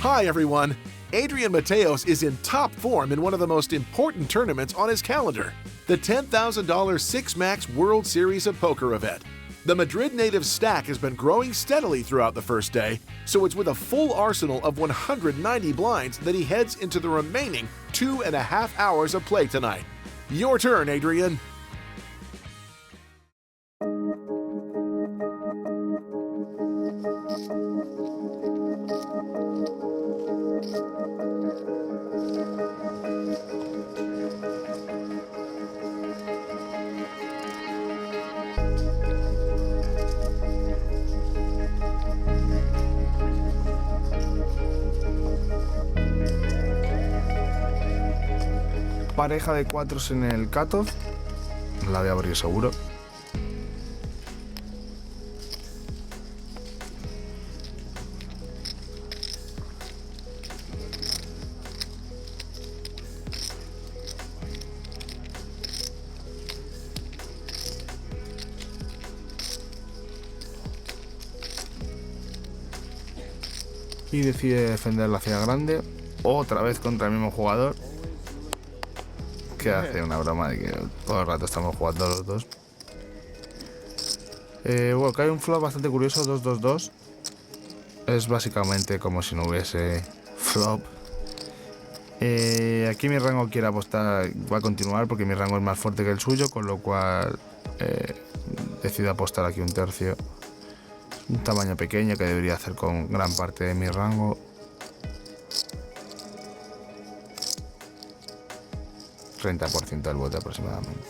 Hi everyone! Adrián Mateos is in top form in one of the most important tournaments on his calendar, the $10,000 Six Max World Series of Poker event. The Madrid native's stack has been growing steadily throughout the first day, so it's with a full arsenal of 190 blinds that he heads into the remaining 2.5 hours of play tonight. Your turn, Adrián. Pareja de cuatros en el cutoff, la voy a abrir seguro. Y decide defender la ciudad grande, otra vez contra el mismo jugador. Que hace una broma de que todo el rato estamos jugando los dos. Bueno, que hay un flop bastante curioso, 2-2-2. Es básicamente como si no hubiese flop. Aquí mi rango quiere apostar, va a continuar porque mi rango es más fuerte que el suyo, con lo cual decido apostar aquí un tercio. Un tamaño pequeño que debería hacer con gran parte de mi rango. 30% del bote aproximadamente.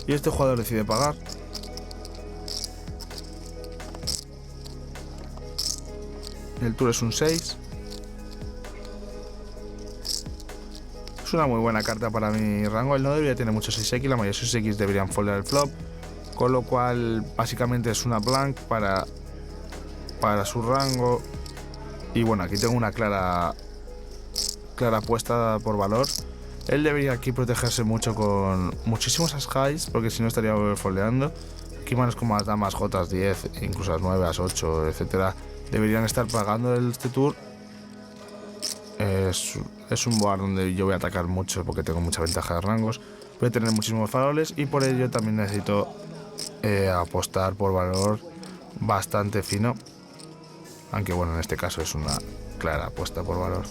Y este jugador decide pagar. El tour es un 6. Es una muy buena carta para mi rango. Él no debería tener muchos 6x, la mayoría de sus 6x deberían foldear el flop. Con lo cual básicamente es una blank para su rango. Y bueno, aquí tengo una clara apuesta por valor. Él debería aquí protegerse mucho con muchísimos as highs, porque si no estaría overfoldeando. Aquí manos como las damas, Jotas 10, incluso las 9, as 8, etcétera, deberían estar pagando este tour. Es un board donde yo voy a atacar mucho porque tengo mucha ventaja de rangos. Voy a tener muchísimos faroles y por ello también necesito apostar por valor bastante fino. Aunque bueno, en este caso es una clara apuesta por valor.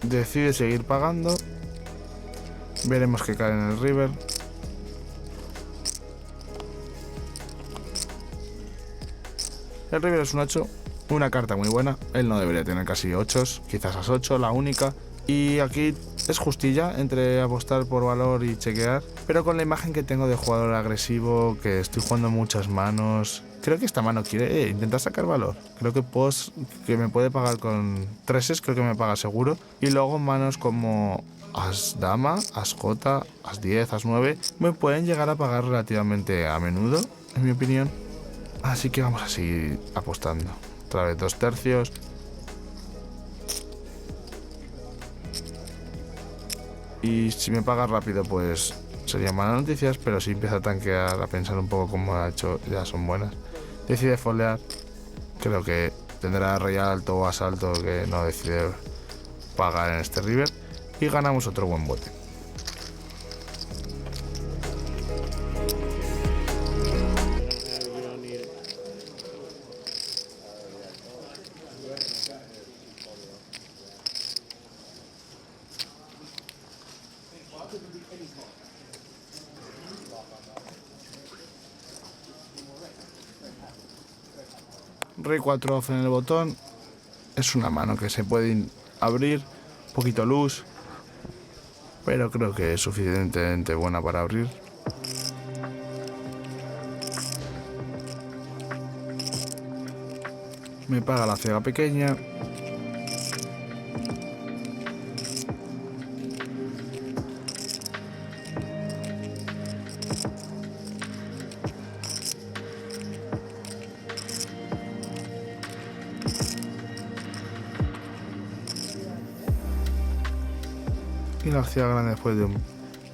Decide seguir pagando. Veremos qué cae en el river. El river es un 8, una carta muy buena. Él no debería tener casi 8, quizás as 8, la única. Y aquí es justilla entre apostar por valor y chequear, pero con la imagen que tengo de jugador agresivo, que estoy jugando muchas manos. Creo que esta mano quiere intentar sacar valor. Creo que me puede pagar con 3s, creo que me paga seguro. Y luego manos como as dama, as jota, as 10, as 9 me pueden llegar a pagar relativamente a menudo, en mi opinión. Así que vamos a seguir apostando. Otra vez 2 tercios. Y si me paga rápido, pues serían malas noticias, pero si empieza a tanquear, a pensar un poco como ha hecho, ya son buenas. Decide foldear. Creo que tendrá rey alto o asalto que no decide pagar en este river. Y ganamos otro buen bote. Rey 4 off en el botón. Es una mano que se puede abrir, un poquito loose, pero creo que es suficientemente buena para abrir. Me paga la ciega pequeña. Y la ciudad grande, después de un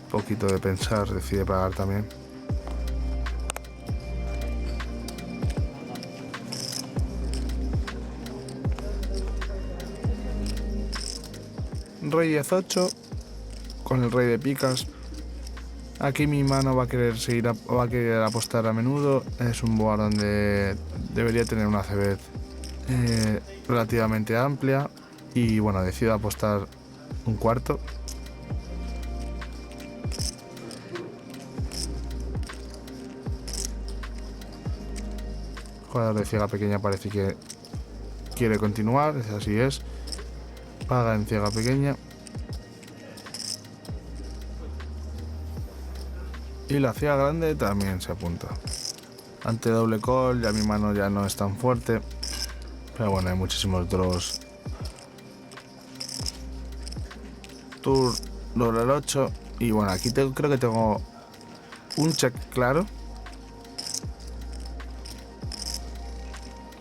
poquito de pensar, decide pagar también. Rey 18 con el rey de picas. Aquí mi mano va a querer apostar a menudo. Es un board donde debería tener una CB relativamente amplia. Y bueno, decido apostar un cuarto. Jugador de ciega pequeña parece que quiere continuar, así es. Paga en ciega pequeña. Y la ciega grande también se apunta. Ante doble call, ya mi mano ya no es tan fuerte. Pero bueno, hay muchísimos draws. Tour doble el 8. Y bueno, aquí creo que tengo un check claro.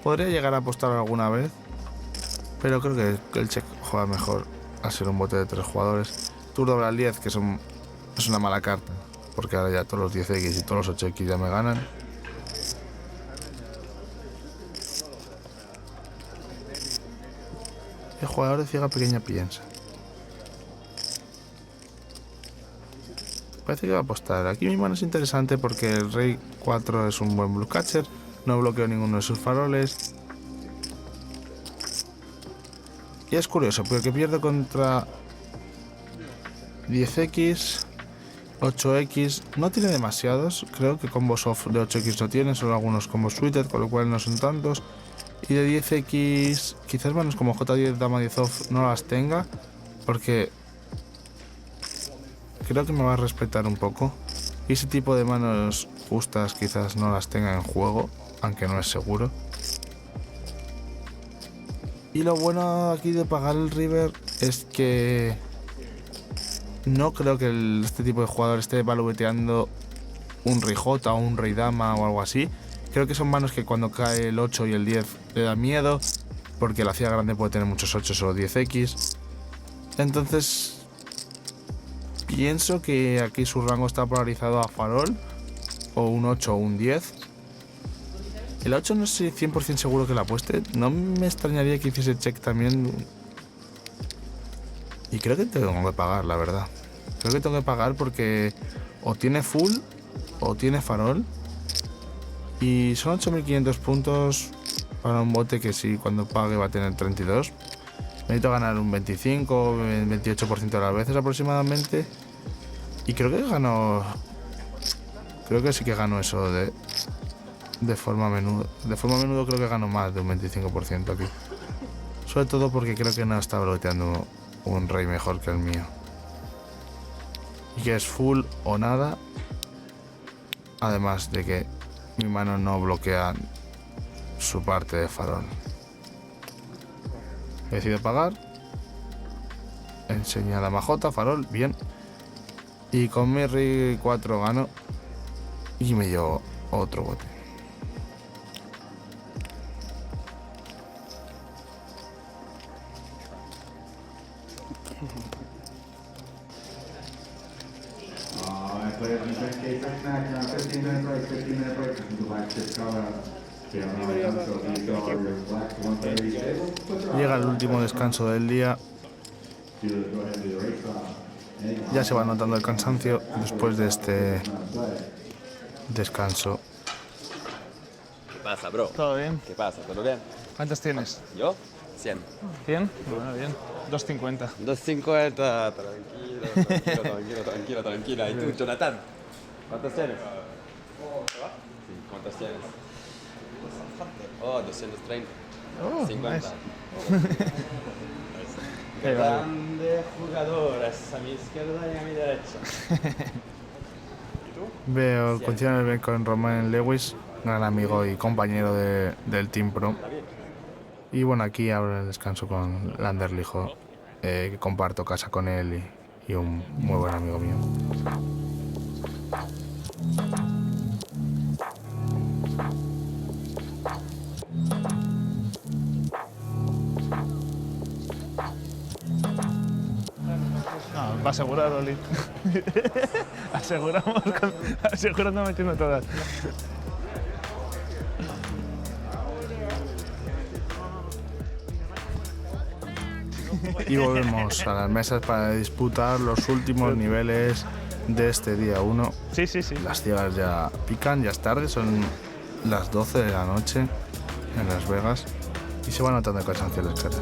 Podría llegar a apostar alguna vez, pero creo que el check juega mejor al ser un bote de 3 jugadores. Tour doble al 10, que es una mala carta, porque ahora ya todos los 10x y todos los 8x ya me ganan. El jugador de ciega pequeña piensa. Parece que va a apostar. Aquí mi mano es interesante porque el rey 4 es un buen blue catcher. No bloqueo ninguno de sus faroles. Y es curioso, porque pierdo contra 10x, 8x. No tiene demasiados. Creo que combos off de 8x no tiene, solo algunos combos suited, con lo cual no son tantos. Y de 10x, quizás manos como J10, Dama 10 off no las tenga, porque creo que me va a respetar un poco. Y ese tipo de manos justas quizás no las tenga en juego, aunque no es seguro. Y lo bueno aquí de pagar el river es que no creo que este tipo de jugador esté valueteando un rey J o un rey dama o algo así. Creo que son manos que cuando cae el 8 y el 10 le da miedo, porque la ciega grande puede tener muchos 8 o 10x. Entonces pienso que aquí su rango está polarizado a farol, o un 8 o un 10. El 8 no estoy 100% seguro que la apueste. No me extrañaría que hiciese check también. Y creo que tengo que pagar, la verdad. Creo que tengo que pagar porque o tiene full o tiene farol. Y son 8.500 puntos para un bote que sí, cuando pague va a tener 32. Necesito ganar un 25 o 28% de las veces aproximadamente. Y creo que gano. Creo que sí que gano eso de forma a menudo. De forma a menudo creo que gano más de un 25% aquí. Sobre todo porque creo que no está bloqueando un rey mejor que el mío. Y que es full o nada. Además de que mi mano no bloquea su parte de farol. Decido pagar. Enseña dama J, farol, bien. Y con mi rey 4 gano. Y me llevo otro bote. Llega el último descanso del día. Ya se va notando el cansancio después de este descanso. ¿Qué pasa, bro? ¿Todo bien? ¿Qué pasa? ¿Todo bien? ¿Cuántos tienes? ¿Yo? 100. ¿100? Bueno, bien. 250. 250, tranquila. ¿Y tú, Jonathan? ¿Cuántos tienes? Sí, ¿cuántos tienes? Oh, 230. Oh, 50. nice. Grande jugadoras, a mi izquierda y a mi derecha. Veo, continúa bien con Romain Lewis, gran amigo y compañero del Team Pro. Y bueno, aquí abro el descanso con Lander Lijo, que comparto casa con él y un muy buen amigo mío. Va a asegurar, Oli. Asegurando metiendo todas. Y volvemos a las mesas para disputar los últimos niveles de este día 1. Sí. Las ciegas ya pican, ya es tarde, son las 12 de la noche en Las Vegas y se van notando cansancios las caras.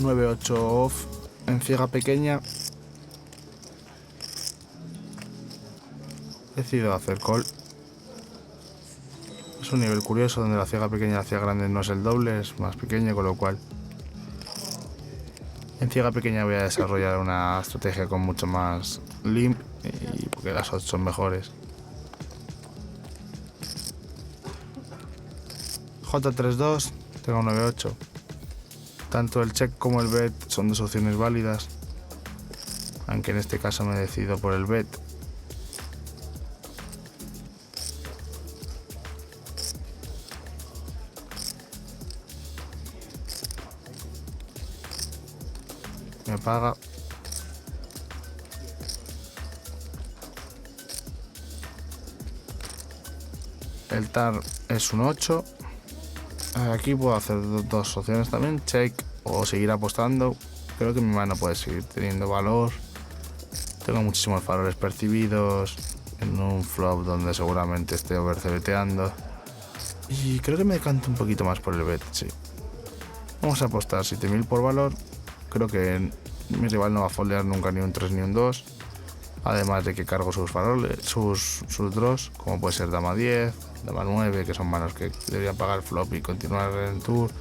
...9-8 off en ciega pequeña. Decido hacer call. Es un nivel curioso donde la ciega pequeña y la ciega grande no es el doble, es más pequeña, con lo cual en ciega pequeña voy a desarrollar una estrategia con mucho más limp y porque las odds son mejores. J32, tengo 9-8. Tanto el check como el bet son dos opciones válidas, aunque en este caso me decido por el bet. Me paga. El TAR es un 8. Aquí puedo hacer dos opciones también, check o seguir apostando. Creo que mi mano puede seguir teniendo valor. Tengo muchísimos valores percibidos en un flop donde seguramente esté overcebeteando. Y creo que me decanto un poquito más por el bet, sí. Vamos a apostar 7000 por valor. Creo que mi rival no va a foldear nunca ni un 3 ni un 2. Además de que cargo sus faroles, sus draws, como puede ser dama 10, dama 9, que son manos que deberían pagar el flop y continuar en el tour.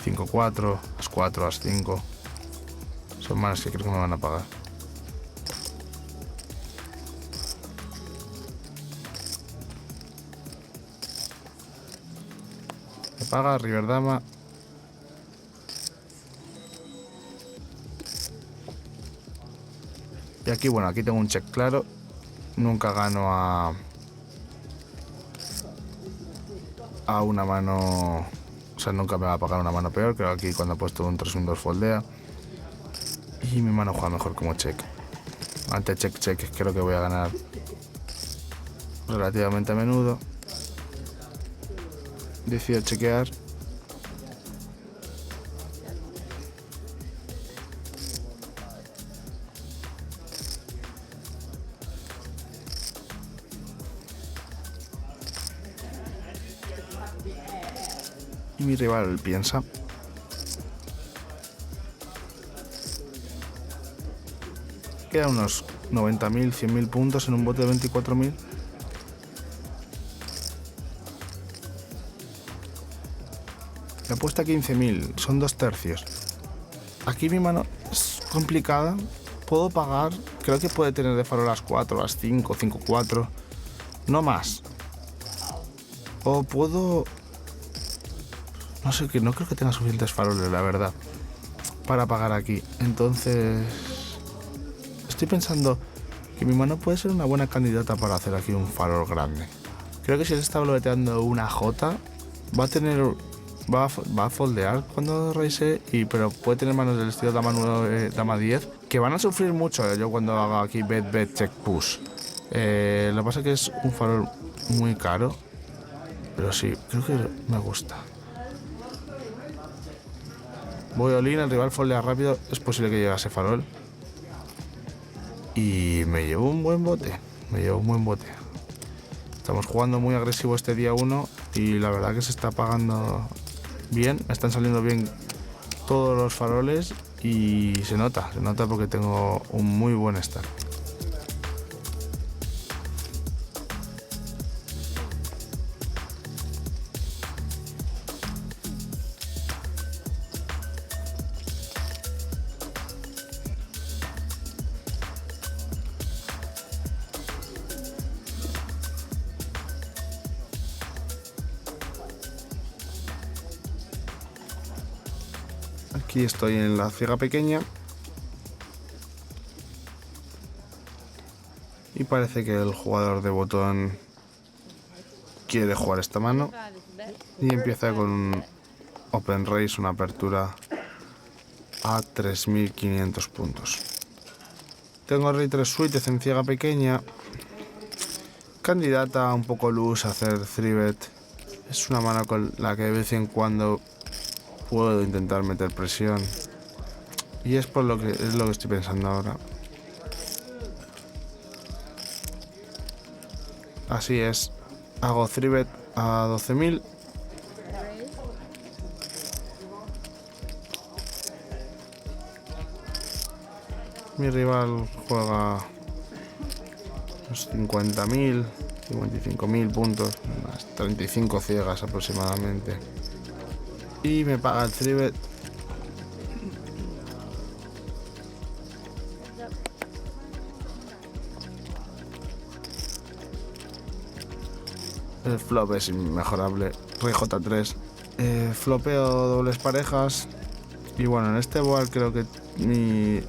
5-4, as 4, as 5. Son manos que creo que me van a pagar. Me paga river dama. Y aquí, bueno, aquí tengo un check claro. Nunca gano a una mano. O sea, nunca me va a pagar una mano peor. Creo que aquí cuando he puesto un 3 un 2 foldea. Y mi mano juega mejor como check. Ante check creo que voy a ganar relativamente a menudo. Decido chequear. Y mi rival piensa. Quedan unos 90.000, 100.000 puntos en un bote de 24.000. Me he puesto a 15.000, son 2 tercios. Aquí mi mano es complicada. Puedo pagar, creo que puede tener de farol las 4, las 5, 5-4. No más. O puedo... No sé, que no creo que tenga suficientes faroles, la verdad, para pagar aquí. Entonces, estoy pensando que mi mano puede ser una buena candidata para hacer aquí un farol grande. Creo que si él está bloqueando una J, va a foldear cuando raise, pero puede tener manos del estilo dama 9, dama 10, que van a sufrir mucho yo cuando haga aquí bet, check, push. Lo que pasa es que es un farol muy caro, pero sí, creo que me gusta. Voy all-in, el rival foldea rápido, es posible que llegase farol. Y me llevo un buen bote, Estamos jugando muy agresivo este día 1 y la verdad que se está pagando bien, me están saliendo bien todos los faroles y se nota porque tengo un muy buen start. Aquí estoy en la ciega pequeña. Y parece que el jugador de botón quiere jugar esta mano. Y empieza con un open raise, una apertura a 3.500 puntos. Tengo rey 3 suites en ciega pequeña. Candidata un poco loose a hacer 3-bet. Es una mano con la que de vez en cuando puedo intentar meter presión. Y es por lo que estoy pensando ahora. Así es. Hago 3-bet a 12.000. Mi rival juega unos 50.000, 55.000 puntos, unas 35 ciegas aproximadamente. Y me paga el 3-bet. El flop es inmejorable. Rey J3. Flopeo dobles parejas. Y bueno, en este board creo que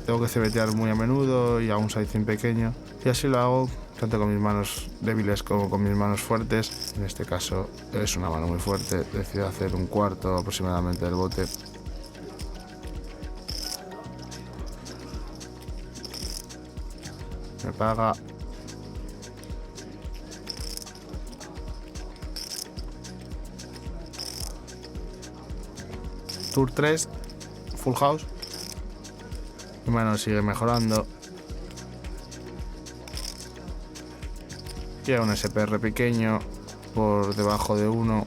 tengo que cebetear muy a menudo y a un sizing pequeño. Y así lo hago tanto con mis manos débiles como con mis manos fuertes. En este caso es una mano muy fuerte. Decido hacer un cuarto aproximadamente del bote. Me paga. Tour 3. Full house. Mi mano sigue mejorando. Llega un SPR pequeño por debajo de 1.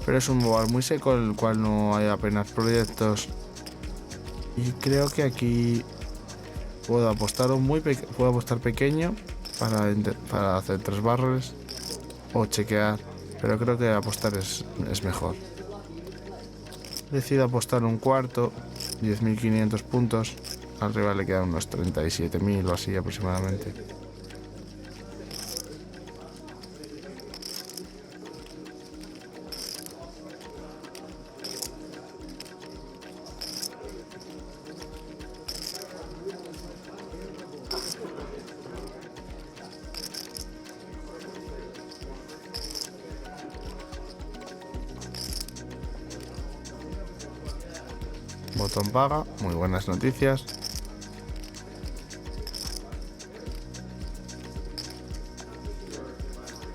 Pero es un board muy seco, en el cual no hay apenas proyectos. Y creo que aquí puedo apostar pequeño para hacer 3 barrels o chequear. Pero creo que apostar es mejor. Decido apostar un cuarto, 10.500 puntos. Al rival le quedan unos 37.000 o así aproximadamente. Botón paga, muy buenas noticias.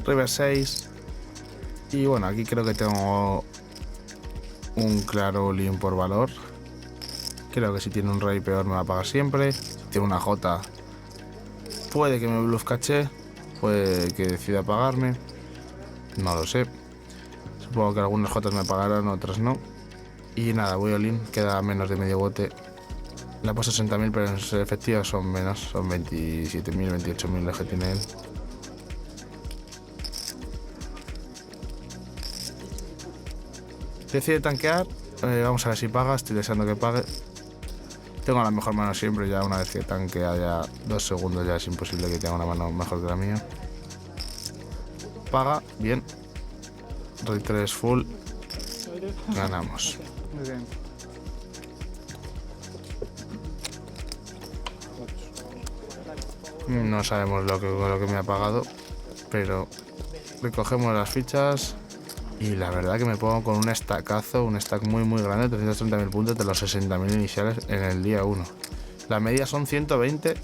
River 6. Y bueno, aquí creo que tengo un claro all-in por valor. Creo que si tiene un rey peor me va a pagar siempre. Si tiene una J, puede que me bluff caché, puede que decida pagarme. No lo sé. Supongo que algunas Jotas me pagarán, otras no. Y nada, voy all-in, queda menos de medio bote. Le he puesto 60.000, pero en efectivo son menos, son 27.000, 28.000 los que tiene él. Decide tanquear, vamos a ver si paga, estoy deseando que pague. Tengo la mejor mano siempre, ya una vez que tanquea ya 2 segundos ya es imposible que tenga una mano mejor que la mía. Paga, bien. Rey 3 full, ganamos. Muy bien. No sabemos lo que me ha pagado, pero recogemos las fichas y la verdad que me pongo con un stackazo, un stack muy grande, 330.000 puntos de los 60.000 iniciales en el día 1. La media son 120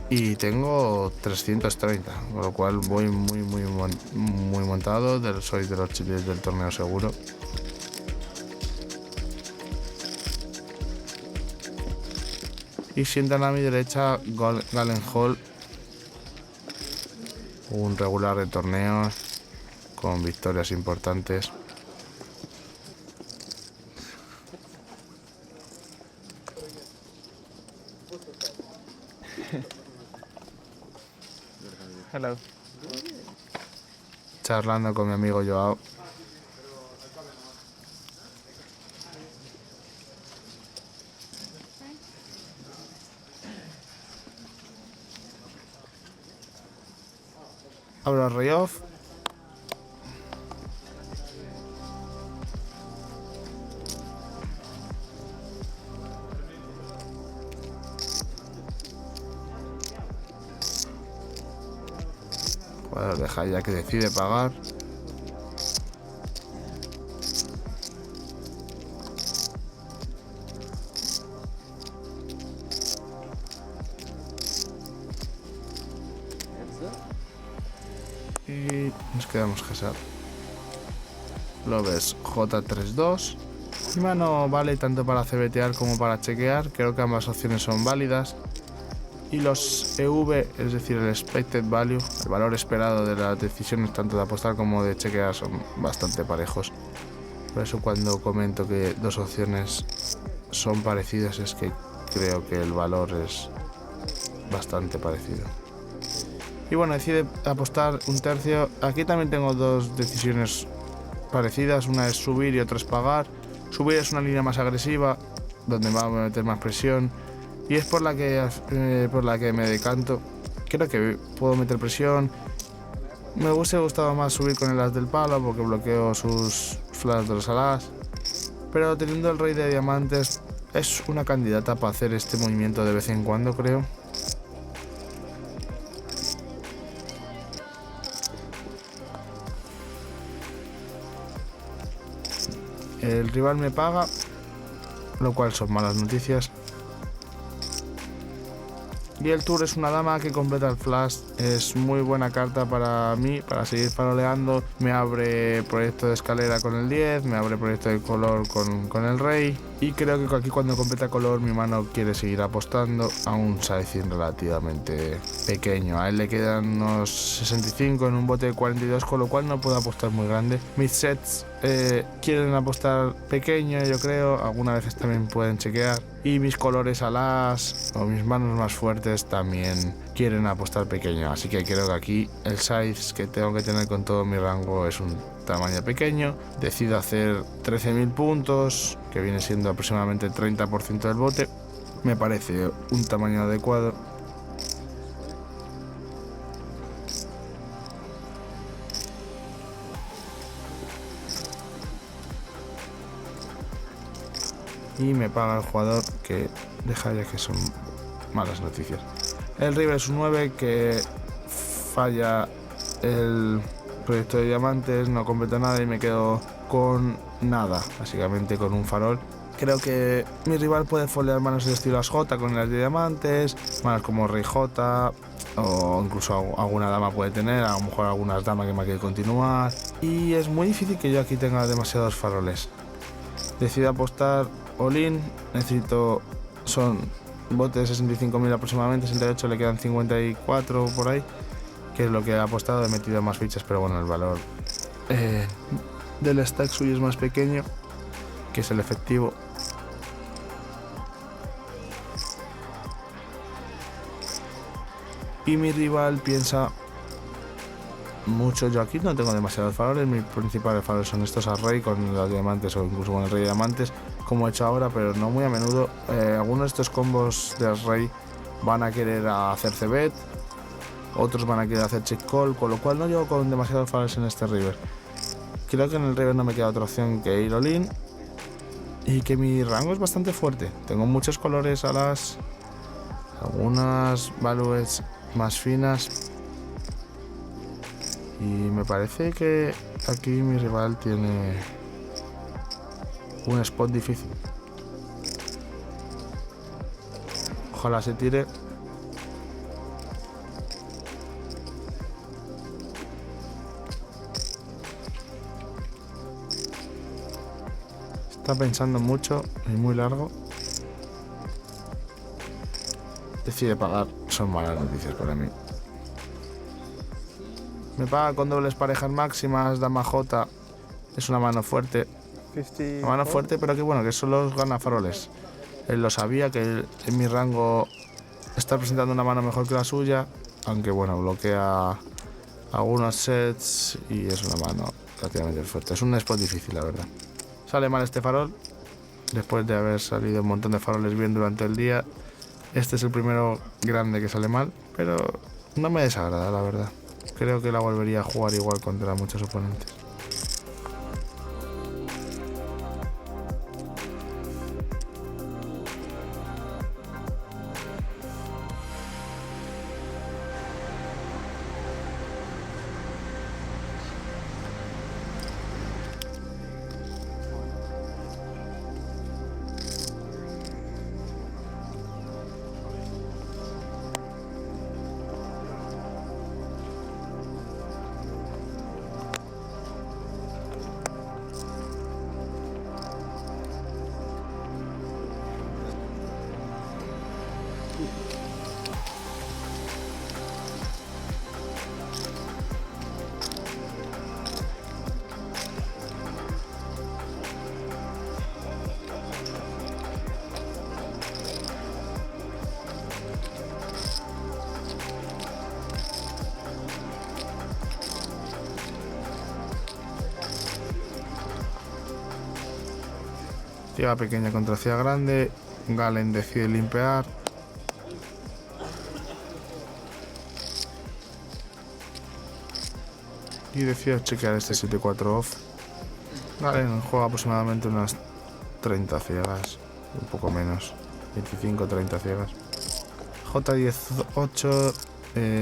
y tengo 330, con lo cual voy muy montado, soy de los chiles del torneo seguro. Y sientan a mi derecha Galen Hall, un regular de torneos con victorias importantes. Hello. Charlando con mi amigo Joao. Abro el rey off. Jugador de hijack que decide pagar. Y nos quedamos Gesar. Lo ves J32. Mi mano vale tanto para CBTear como para chequear. Creo que ambas opciones son válidas. Y los EV, es decir, el expected value, el valor esperado de las decisiones tanto de apostar como de chequear, son bastante parejos. Por eso cuando comento que dos opciones son parecidas es que creo que el valor es bastante parecido. Y bueno, decide apostar un tercio. Aquí también tengo dos decisiones parecidas. Una es subir y otra es pagar. Subir es una línea más agresiva, donde va a meter más presión. Y es por la que me decanto. Creo que puedo meter presión. Me hubiese gustado más subir con el as del palo porque bloqueo sus flash de los alas. Pero teniendo el rey de diamantes es una candidata para hacer este movimiento de vez en cuando, creo. El rival me paga, lo cual son malas noticias. Y el tour es una dama que completa el flash. Es muy buena carta para mí, para seguir faroleando. Me abre proyecto de escalera con el 10, me abre proyecto de color con el rey. Y creo que aquí cuando completa color mi mano quiere seguir apostando a un sizing relativamente pequeño. A él le quedan unos 65 en un bote de 42, con lo cual no puedo apostar muy grande. Mis sets quieren apostar pequeño, yo creo. Algunas veces también pueden chequear. Y mis colores alas o mis manos más fuertes también quieren apostar pequeño. Así que creo que aquí el size que tengo que tener con todo mi rango es un tamaño pequeño. Decido hacer 13.000 puntos, que viene siendo aproximadamente el 30% del bote. Me parece un tamaño adecuado. Y me paga el jugador, que deja ya que son malas noticias. El river es un 9 que falla el proyecto de diamantes, no completa nada y me quedo con nada, básicamente con un farol. Creo que mi rival puede foldear manos de estilo as J con las de diamantes, manos como rey J, o incluso alguna dama puede tener, a lo mejor algunas damas que me quieren continuar. Y es muy difícil que yo aquí tenga demasiados faroles. Decido apostar all-in, son botes de 65.000 aproximadamente, 68, le quedan 54 por ahí, que es lo que he apostado. He metido más fichas, pero bueno, el valor del stack suyo es más pequeño, que es el efectivo. Y mi rival piensa mucho. Yo aquí no tengo demasiados faroles, mis principales faroles son estos al rey con los diamantes o incluso con el rey de diamantes, como he hecho ahora, pero no muy a menudo. Algunos de estos combos del rey van a querer hacer cbet, otros van a querer hacer check call, con lo cual no llevo con demasiados faroles en este river. Creo que en el river no me queda otra opción que ir all-in y que mi rango es bastante fuerte. Tengo muchos colores alas, algunas values más finas. Y me parece que aquí mi rival tiene un spot difícil. Ojalá se tire. Está pensando mucho y muy largo. Decide pagar. Son malas noticias para mí. Me paga con dobles parejas máximas, dama J. Es una mano fuerte. Una mano fuerte, pero que bueno, que solo gana faroles. Él lo sabía, que él, en mi rango está presentando una mano mejor que la suya, aunque bueno, bloquea algunos sets y es una mano relativamente fuerte. Es un spot difícil, la verdad. Sale mal este farol, después de haber salido un montón de faroles bien durante el día. Este es el primero grande que sale mal, pero no me desagrada, la verdad. Creo que la volvería a jugar igual contra muchos oponentes. ciega pequeña contra ciega grande. Galen decide limpiar. Y decido chequear este 7-4 off. Galen juega aproximadamente unas 30 ciegas, un poco menos, 25-30 ciegas. J18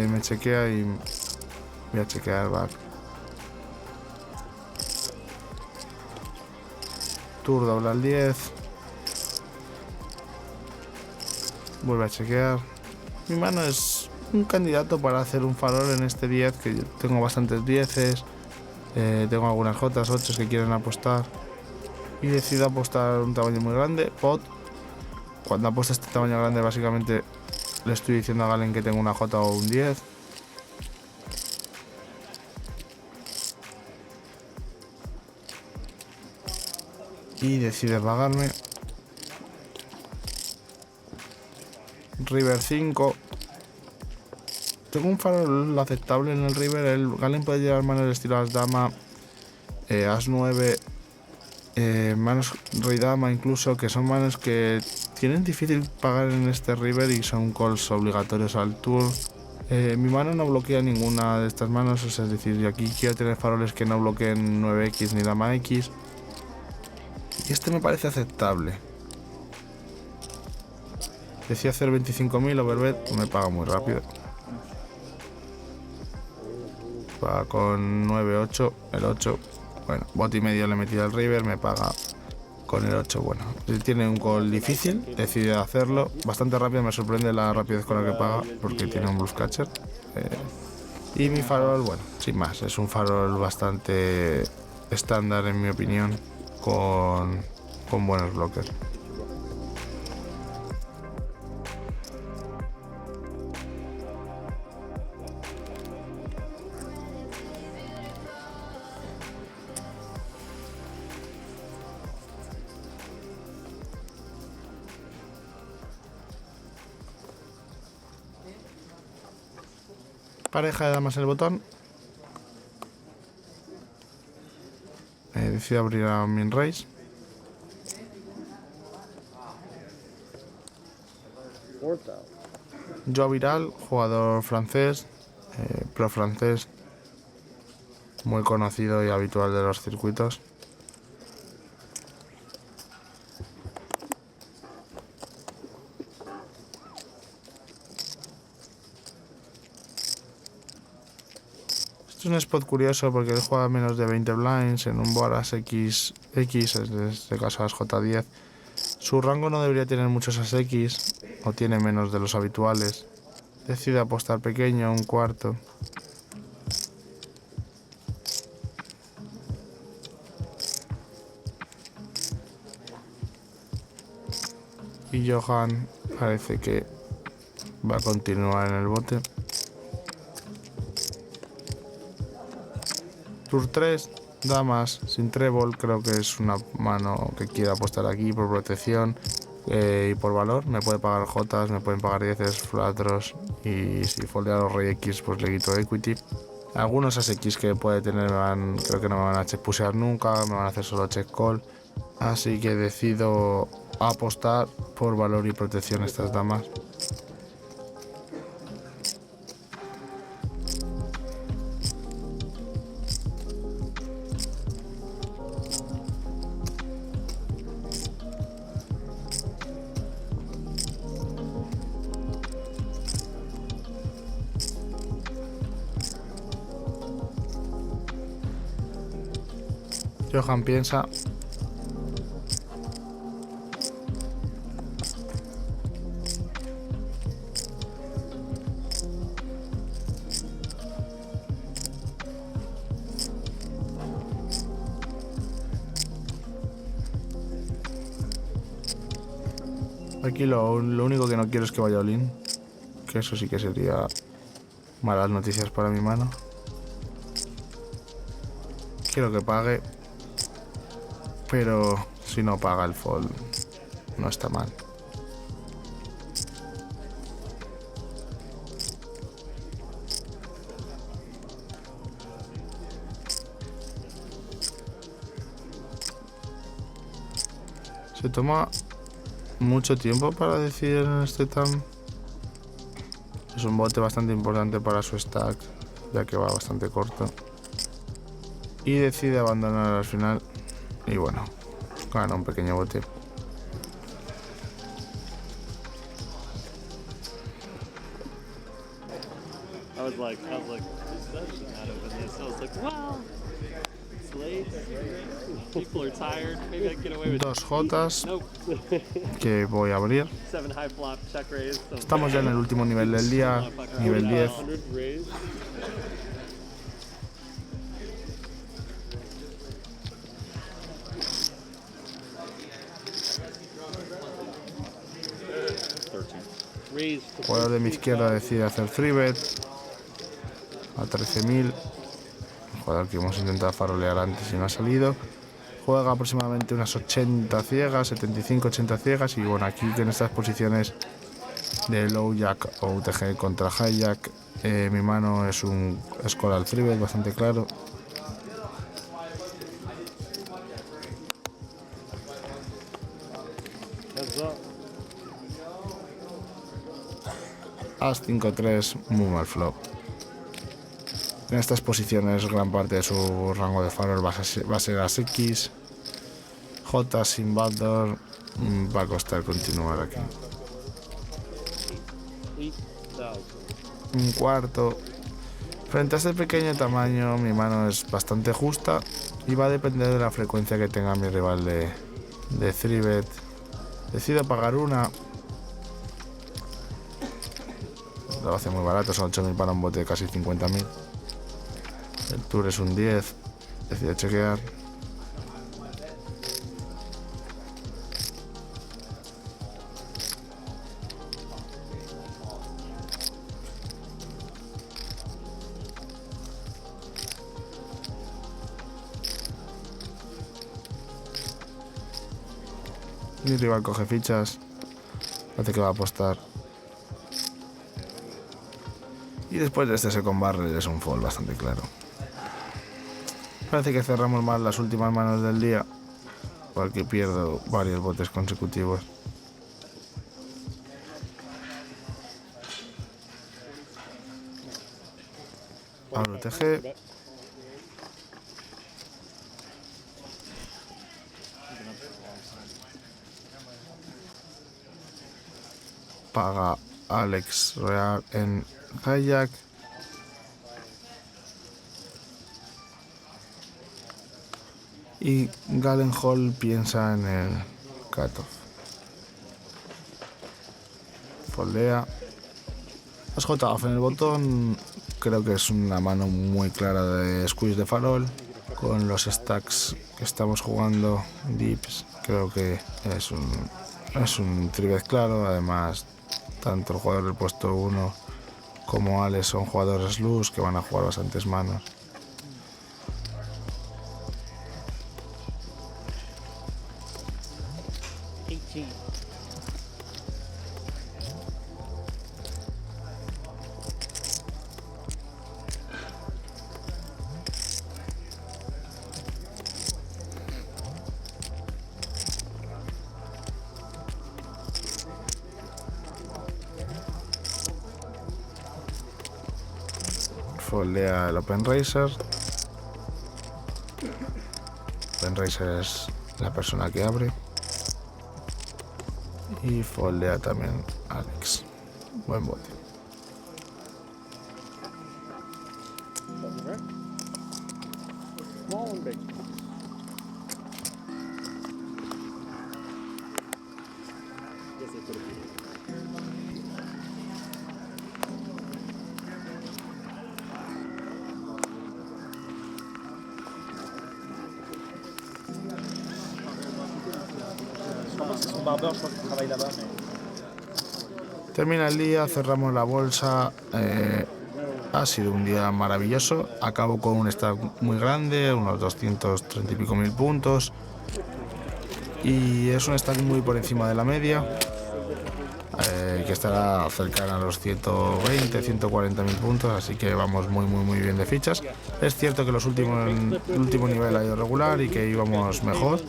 me chequea y voy a chequear back. Tour dobla al 10. Vuelve a chequear. Mi mano es un candidato para hacer un farol en este 10, que yo tengo bastantes 10s. Tengo algunas J8 que quieren apostar. Y decido apostar un tamaño muy grande. Pot. Cuando apuesto este tamaño grande, básicamente le estoy diciendo a Galen que tengo una J o un 10. Y decide pagarme. River 5. Tengo un farol aceptable en el River. El Galen puede llevar manos de estilo As Dama, As 9, manos Rey Dama incluso, que son manos que tienen difícil pagar en este River y son calls obligatorios al Tour. Mi mano no bloquea ninguna de estas manos, es decir, yo aquí quiero tener faroles que no bloqueen 9X ni Dama X. Y este me parece aceptable. Decía hacer 25.000 overbet, me paga muy rápido. Paga con 9-8, el 8. Bueno, bot y medio le he metido al River, me paga con el 8. Bueno, tiene un call difícil, decide hacerlo. Bastante rápido, me sorprende la rapidez con la que paga, porque tiene un bluff catcher. Y mi farol, bueno, sin más, es un farol bastante estándar en mi opinión, con buenos blockers. Pareja de damas en el botón. Decido abrir a min raise. Joe Viral, jugador francés, pro francés, muy conocido y habitual de los circuitos. Es un spot curioso porque él juega menos de 20 blinds en un board As X, en este caso As J10. Su rango no debería tener muchos As X, o tiene menos de los habituales. Decide apostar pequeño, un cuarto. Y Johan parece que va a continuar en el bote. Tour 3, damas sin trébol, creo que es una mano que quiere apostar aquí por protección y por valor. Me puede pagar Jotas, me pueden pagar 10s, flatros, y si foldea los Rey X pues le quito equity. Algunos As X que puede tener creo que no me van a check pusear nunca, me van a hacer solo check call. Así que decido apostar por valor y protección a estas damas. Johan piensa. Aquí lo único que no quiero es que vaya all-in, que eso sí que sería malas noticias para mi mano. Quiero que pague, pero si no paga el fold no está mal. Se toma mucho tiempo para decidir en este TAM. Es un bote bastante importante para su stack, ya que va bastante corto. Y decide abandonar al final. Y bueno, gana un pequeño bote. I was like, that should not open this. I was like, wow, it's late. People are tired. Maybe I can get away with Dos Jotas Nope. que voy a abrir. 7 high flop, check raise. Estamos ya en el último nivel del día, nivel 10. 100 raise. Raise. El jugador de mi izquierda decide hacer 3-bet a 13.000. El jugador que hemos intentado farolear antes y no ha salido. Juega aproximadamente unas 80 ciegas, 75-80 ciegas. Y bueno, aquí en estas posiciones de low jack o UTG contra high jack, mi mano es un Scholar 3-bet bastante claro. As 5-3, muy mal flop. En estas posiciones gran parte de su rango de farol va a ser As X. J sin backdoor, va a costar continuar aquí. Un cuarto. Frente a este pequeño tamaño mi mano es bastante justa y va a depender de la frecuencia que tenga mi rival de 3-bet. Decido pagar una. Lo hace muy barato, son 8.000 para un bote de casi 50.000. El tour es un 10. Decido chequear. Mi rival coge fichas. Parece que va a apostar. Y después de este second barrel es un fold bastante claro. Parece que cerramos mal las últimas manos del día, porque pierdo varios botes consecutivos. Abro TG. Paga Alex Real en hijack. Y Galen Hall piensa en el cutoff. Foldea. Has J-off en el botón. Creo que es una mano muy clara de squeeze de farol. Con los stacks que estamos jugando dips, creo que es un 3-bet claro. Además, tanto el jugador del puesto 1 como Alex son jugadores loose que van a jugar bastantes manos. Foldea el Open Racer. Open Racer es la persona que abre. Y foldea también Alex. Buen bote. Termina el día, cerramos la bolsa. Ha sido un día maravilloso. Acabo con un stack muy grande, unos 230 y pico mil puntos. Y es un stack muy por encima de la media, que estará cercana a los 120, 140 mil puntos. Así que vamos muy bien de fichas. Es cierto que el último nivel ha ido regular y que íbamos mejor.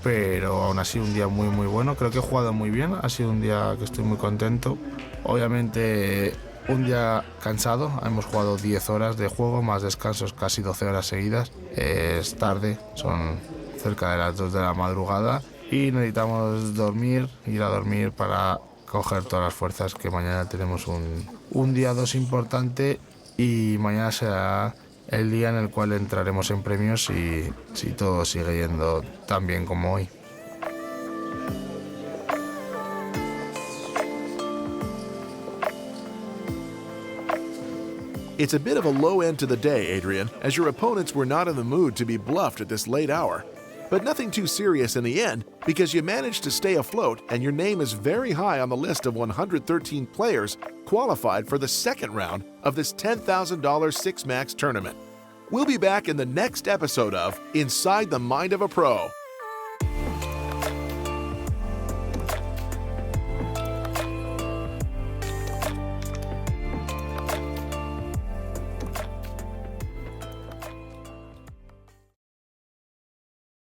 pero aún así un día muy bueno. Creo que he jugado muy bien, ha sido un día que estoy muy contento. Obviamente un día cansado, hemos jugado 10 horas de juego, más descansos casi 12 horas seguidas. Es tarde, son cerca de las 2 de la madrugada y necesitamos dormir, ir a dormir para coger todas las fuerzas, que mañana tenemos un día 2 importante y mañana será el día en el cual entraremos en premios si todo sigue yendo tan bien como hoy. It's a bit of a low end to the day, Adrian, as your opponents were not in the mood to be bluffed at this late hour. But nothing too serious in the end, because you managed to stay afloat and your name is very high on the list of 113 players qualified for the second round of this $10,000 Six Max tournament. We'll be back in the next episode of Inside the Mind of a Pro.